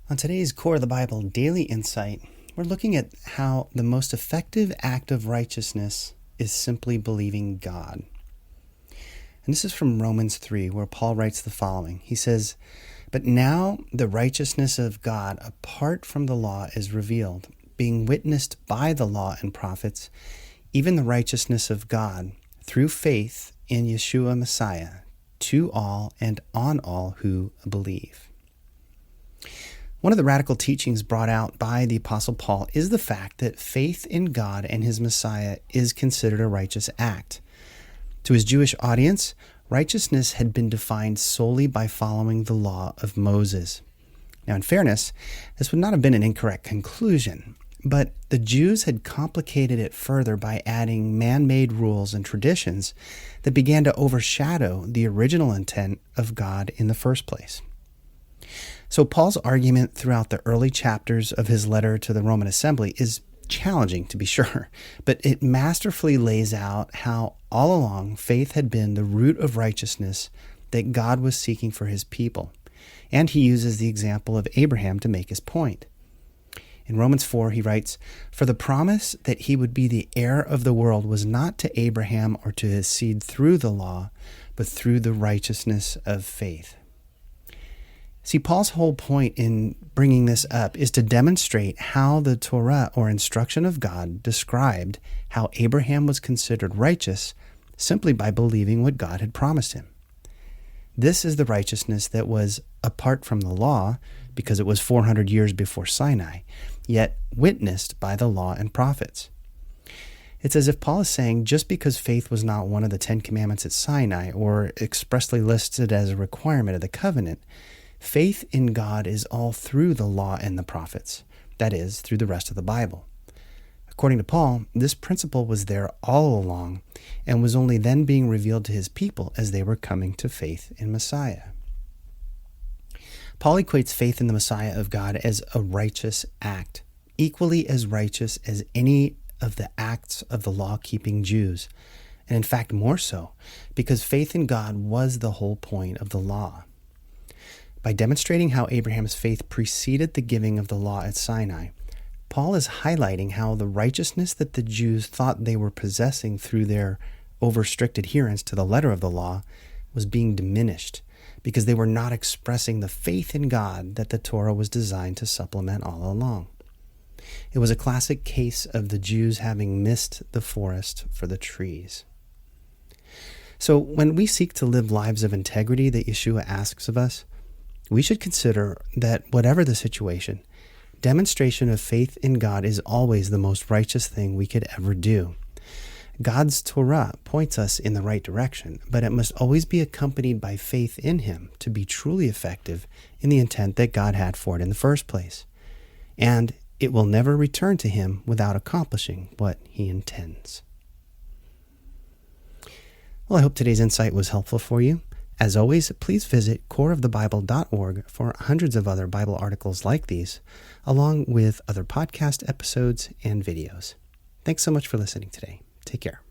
On today's Core of the Bible Daily Insight, we're looking at how the most effective act of righteousness is simply believing God. And this is from Romans 3, where Paul writes the following. He says, "But now the righteousness of God apart from the law is revealed, being witnessed by the law and prophets, even the righteousness of God through faith in Yeshua Messiah, to all and on all who believe." One of the radical teachings brought out by the Apostle Paul is the fact that faith in God and his Messiah is considered a righteous act. To his Jewish audience, righteousness had been defined solely by following the law of Moses. Now, in fairness, this would not have been an incorrect conclusion, but the Jews had complicated it further by adding man-made rules and traditions that began to overshadow the original intent of God in the first place. So Paul's argument throughout the early chapters of his letter to the Roman assembly is challenging, to be sure, but it masterfully lays out how all along faith had been the root of righteousness that God was seeking for his people. And he uses the example of Abraham to make his point. In Romans 4, he writes, "For the promise that he would be the heir of the world was not to Abraham or to his seed through the law, but through the righteousness of faith." See, Paul's whole point in bringing this up is to demonstrate how the Torah, or instruction of God, described how Abraham was considered righteous simply by believing what God had promised him. This is the righteousness that was apart from the law, because it was 400 years before Sinai, yet witnessed by the law and prophets. It's as if Paul is saying just because faith was not one of the 10 Commandments at Sinai or expressly listed as a requirement of the covenant, faith in God is all through the law and the prophets, that is, through the rest of the Bible. According to Paul, this principle was there all along and was only then being revealed to his people as they were coming to faith in Messiah. Paul equates faith in the Messiah of God as a righteous act, equally as righteous as any of the acts of the law-keeping Jews, and in fact more so, because faith in God was the whole point of the law. By demonstrating how Abraham's faith preceded the giving of the law at Sinai, Paul is highlighting how the righteousness that the Jews thought they were possessing through their over-strict adherence to the letter of the law was being diminished because they were not expressing the faith in God that the Torah was designed to supplement all along. It was a classic case of the Jews having missed the forest for the trees. So when we seek to live lives of integrity that Yeshua asks of us, we should consider that whatever the situation, demonstration of faith in God is always the most righteous thing we could ever do. God's Torah points us in the right direction, but it must always be accompanied by faith in Him to be truly effective in the intent that God had for it in the first place. And it will never return to Him without accomplishing what He intends. Well, I hope today's insight was helpful for you. As always, please visit coreofthebible.org for hundreds of other Bible articles like these, along with other podcast episodes and videos. Thanks so much for listening today. Take care.